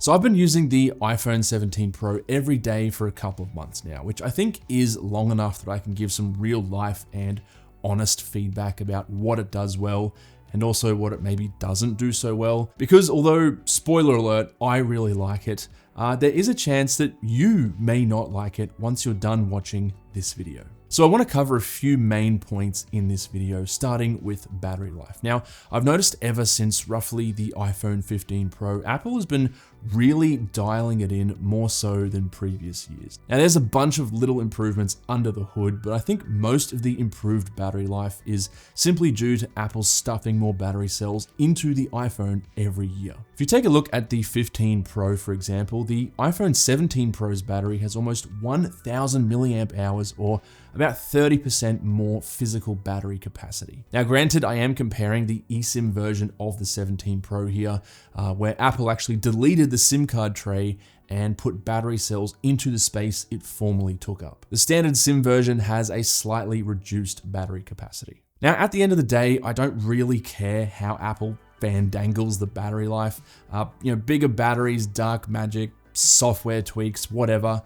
So I've been using the iPhone 17 Pro every day for a couple of months now, which I think is long enough that I can give some real life and honest feedback about what it does well and also what it maybe doesn't do so well. Because although, spoiler alert, I really like it, there is a chance that you may not like it once you're done watching this video. So I want to cover a few main points in this video, starting with battery life. Now, I've noticed ever since roughly the iPhone 15 Pro, Apple has been really dialing it in more so than previous years. Now, there's a bunch of little improvements under the hood, but I think most of the improved battery life is simply due to Apple stuffing more battery cells into the iPhone every year. If you take a look at the 15 Pro, for example, the iPhone 17 Pro's battery has almost 1,000 milliamp hours, or about 30% more physical battery capacity. Now, granted, I am comparing the eSIM version of the 17 Pro here, where Apple actually deleted the SIM card tray and put battery cells into the space it formerly took up. The standard SIM version has a slightly reduced battery capacity. Now, at the end of the day, I don't really care how Apple fandangles the battery life. Bigger batteries, dark magic, software tweaks, whatever.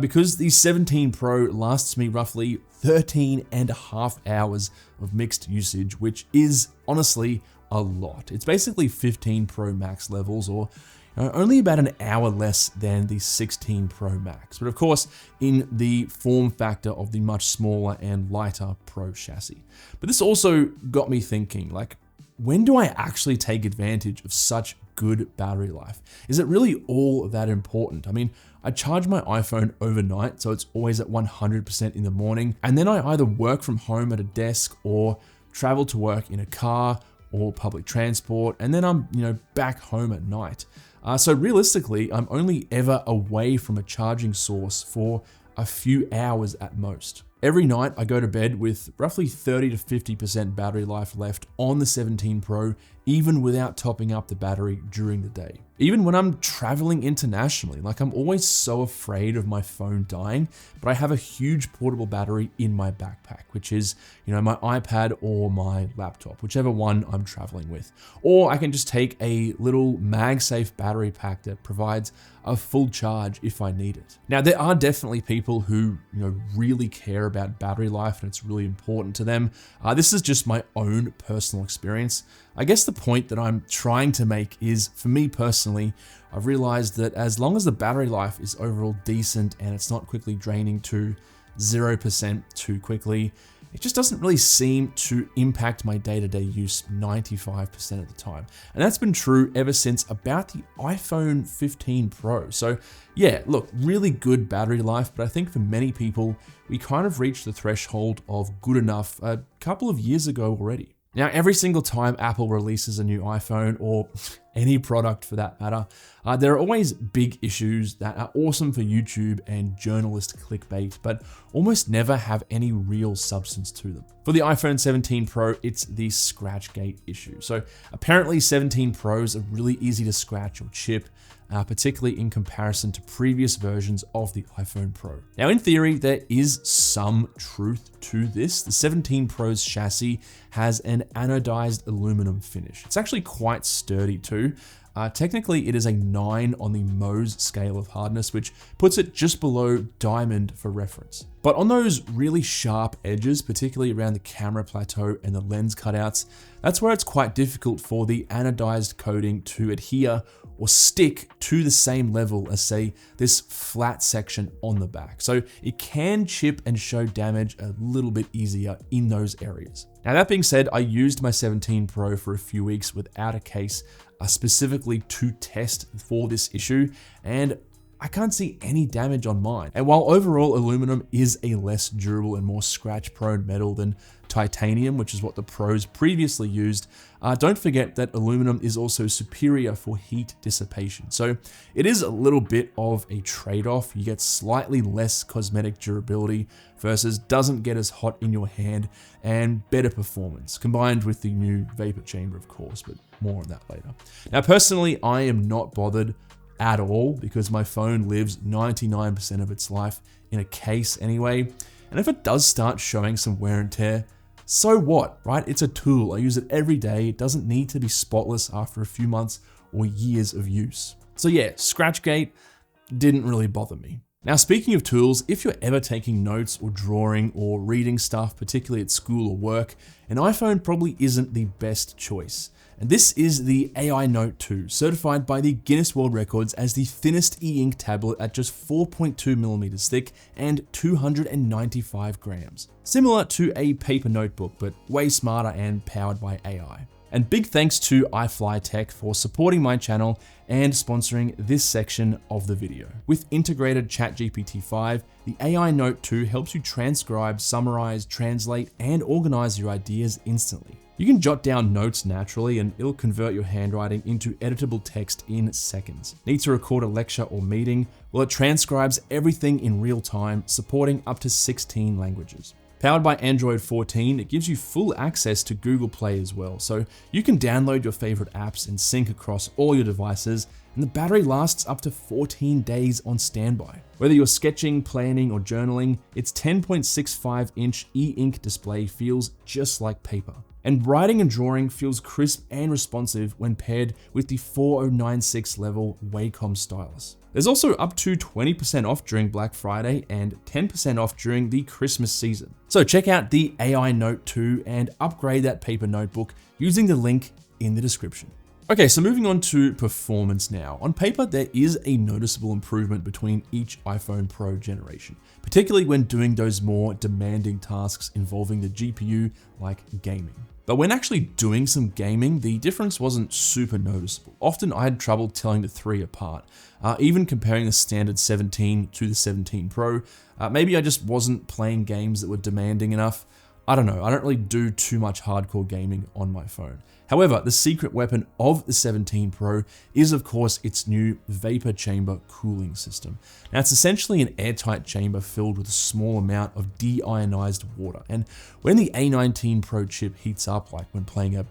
Because the 17 Pro lasts me roughly 13.5 hours of mixed usage, which is honestly a lot. It's basically 15 Pro Max levels, or only about an hour less than the 16 Pro Max. But of course, in the form factor of the much smaller and lighter Pro chassis. But this also got me thinking, when do I actually take advantage of such good battery life? Is it really all that important? I mean, I charge my iPhone overnight, so it's always at 100% in the morning. And then I either work from home at a desk or travel to work in a car or public transport. And then I'm, back home at night. So realistically, I'm only ever away from a charging source for a few hours at most. Every night I go to bed with roughly 30 to 50% battery life left on the 17 Pro, even without topping up the battery during the day. Even when I'm traveling internationally, I'm always so afraid of my phone dying, but I have a huge portable battery in my backpack, which is, my iPad or my laptop, whichever one I'm traveling with. Or I can just take a little MagSafe battery pack that provides a full charge if I need it. Now, there are definitely people who, really care about battery life and it's really important to them. This is just my own personal experience. I guess the point that I'm trying to make is, for me personally, I've realized that as long as the battery life is overall decent and it's not quickly draining to 0% too quickly, it just doesn't really seem to impact my day-to-day use 95% of the time. And that's been true ever since about the iPhone 15 Pro. So yeah, look, really good battery life, but I think for many people, we kind of reached the threshold of good enough a couple of years ago already. Now, every single time Apple releases a new iPhone, or any product for that matter, there are always big issues that are awesome for YouTube and journalist clickbait, but almost never have any real substance to them. For the iPhone 17 Pro, it's the Scratchgate issue. So apparently 17 Pros are really easy to scratch or chip, particularly in comparison to previous versions of the iPhone Pro. Now, in theory, there is some truth to this. The 17 Pro's chassis has an anodized aluminum finish. It's actually quite sturdy too. Technically, it is a 9 on the Mohs scale of hardness, which puts it just below diamond for reference. But on those really sharp edges, particularly around the camera plateau and the lens cutouts, that's where it's quite difficult for the anodized coating to adhere or stick to the same level as, say, this flat section on the back. So it can chip and show damage a little bit easier in those areas. Now, that being said, I used my 17 Pro for a few weeks without a case, specifically to test for this issue, and I can't see any damage on mine. And while overall aluminum is a less durable and more scratch-prone metal than titanium, which is what the Pros previously used, don't forget that aluminum is also superior for heat dissipation. So it is a little bit of a trade-off. You get slightly less cosmetic durability versus doesn't get as hot in your hand, and better performance, combined with the new vapor chamber, of course, but more on that later. Now, personally, I am not bothered at all because my phone lives 99% of its life in a case anyway. And if it does start showing some wear and tear, so what, right? It's a tool. I use it every day. It doesn't need to be spotless after a few months or years of use. So yeah, Scratchgate didn't really bother me. Now, speaking of tools, if you're ever taking notes or drawing or reading stuff, particularly at school or work, an iPhone probably isn't the best choice. And this is the AINOTE 2, certified by the Guinness World Records as the thinnest e-ink tablet at just 4.2 millimeters thick and 295 grams. Similar to a paper notebook, but way smarter and powered by AI. And big thanks to iFLYTEK for supporting my channel and sponsoring this section of the video. With integrated ChatGPT 5, the AINOTE 2 helps you transcribe, summarize, translate, and organize your ideas instantly. You can jot down notes naturally and it'll convert your handwriting into editable text in seconds. Need to record a lecture or meeting? Well, it transcribes everything in real time, supporting up to 16 languages. Powered by Android 14, it gives you full access to Google Play as well, so you can download your favorite apps and sync across all your devices, and the battery lasts up to 14 days on standby. Whether you're sketching, planning, or journaling, its 10.65-inch e-ink display feels just like paper. And writing and drawing feels crisp and responsive when paired with the 4096 level Wacom stylus. There's also up to 20% off during Black Friday and 10% off during the Christmas season. So check out the AINOTE 2 and upgrade that paper notebook using the link in the description. Okay, so moving on to performance now. On paper, there is a noticeable improvement between each iPhone Pro generation, particularly when doing those more demanding tasks involving the GPU like gaming. But when actually doing some gaming, the difference wasn't super noticeable. Often I had trouble telling the three apart, even comparing the standard 17 to the 17 Pro. Maybe I just wasn't playing games that were demanding enough. I don't know, I don't really do too much hardcore gaming on my phone. However, the secret weapon of the 17 Pro is of course its new vapor chamber cooling system. Now it's essentially an airtight chamber filled with a small amount of deionized water. And when the A19 Pro chip heats up, like when playing a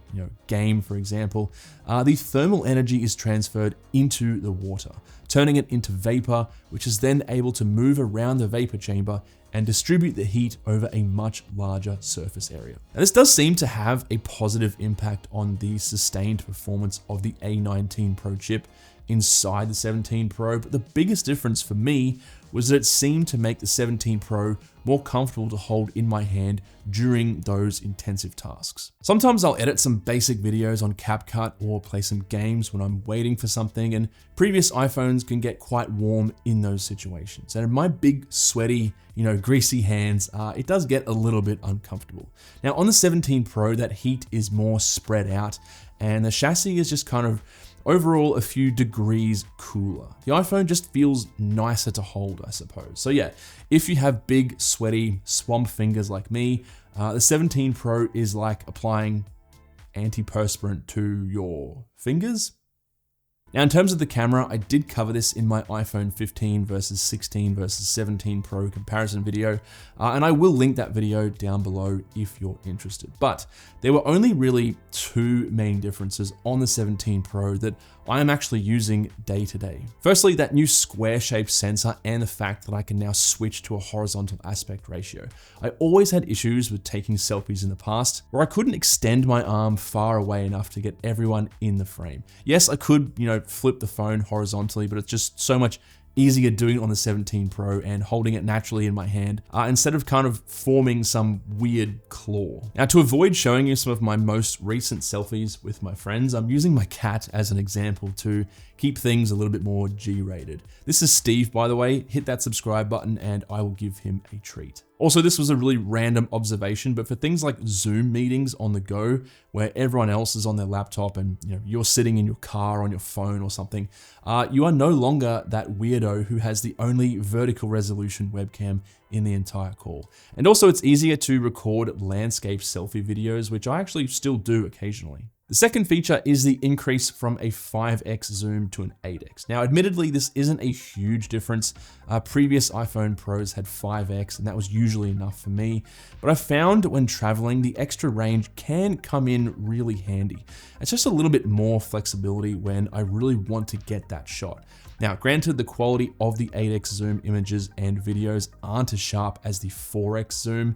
game for example, the thermal energy is transferred into the water, turning it into vapor, which is then able to move around the vapor chamber and distribute the heat over a much larger surface area. Now, this does seem to have a positive impact on the sustained performance of the A19 Pro chip inside the 17 Pro, but the biggest difference for me was that it seemed to make the 17 Pro more comfortable to hold in my hand during those intensive tasks. Sometimes I'll edit some basic videos on CapCut or play some games when I'm waiting for something, and previous iPhones can get quite warm in those situations. And in my big, sweaty, greasy hands, it does get a little bit uncomfortable. Now on the 17 Pro, that heat is more spread out and the chassis is just kind of overall a few degrees cooler. The iPhone just feels nicer to hold, I suppose. So yeah, if you have big, sweaty, swamp fingers like me, the 17 Pro is like applying antiperspirant to your fingers. Now, in terms of the camera, I did cover this in my iPhone 15 versus 16 versus 17 Pro comparison video, and I will link that video down below if you're interested. But there were only really two main differences on the 17 Pro that I am actually using day to day. Firstly, that new square shaped sensor and the fact that I can now switch to a horizontal aspect ratio. I always had issues with taking selfies in the past where I couldn't extend my arm far away enough to get everyone in the frame. Yes, I could, flip the phone horizontally, but it's just so much easier doing it on the 17 Pro and holding it naturally in my hand instead of kind of forming some weird claw. Now, to avoid showing you some of my most recent selfies with my friends, I'm using my cat as an example to keep things a little bit more G-rated. This is Steve, by the way. Hit that subscribe button and I will give him a treat. Also, this was a really random observation, but for things like Zoom meetings on the go, where everyone else is on their laptop and you're sitting in your car on your phone or something, you are no longer that weirdo who has the only vertical resolution webcam in the entire call. And also, it's easier to record landscape selfie videos, which I actually still do occasionally. The second feature is the increase from a 5x zoom to an 8x. Now, admittedly, this isn't a huge difference. Previous iPhone Pros had 5x, and that was usually enough for me. But I found when traveling, the extra range can come in really handy. It's just a little bit more flexibility when I really want to get that shot. Now, granted, the quality of the 8x zoom images and videos aren't as sharp as the 4x zoom.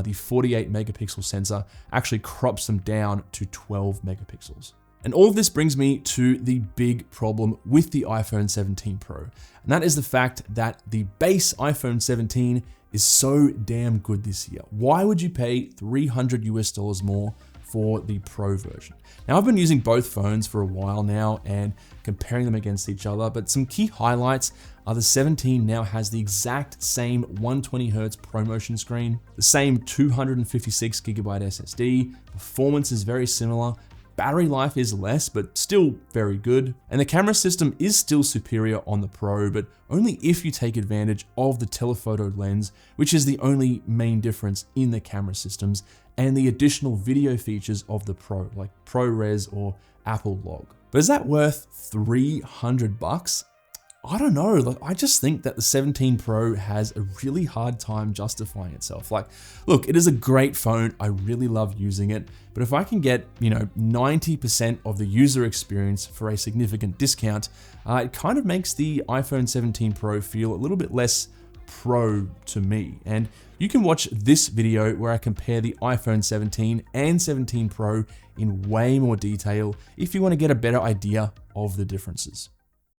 The 48 megapixel sensor actually crops them down to 12 megapixels. And all of this brings me to the big problem with the iPhone 17 Pro. And that is the fact that the base iPhone 17 is so damn good this year. Why would you pay $300 more for the Pro version? Now, I've been using both phones for a while now and comparing them against each other, but some key highlights are the 17 now has the exact same 120Hz ProMotion screen, the same 256GB SSD, performance is very similar, battery life is less, but still very good. And the camera system is still superior on the Pro, but only if you take advantage of the telephoto lens, which is the only main difference in the camera systems, and the additional video features of the Pro, like ProRes or Apple Log. But is that worth $300? I don't know, like I just think that the 17 Pro has a really hard time justifying itself. Like, look, it is a great phone, I really love using it, but if I can get, 90% of the user experience for a significant discount, it kind of makes the iPhone 17 Pro feel a little bit less pro to me. And you can watch this video where I compare the iPhone 17 and 17 Pro in way more detail if you want to get a better idea of the differences.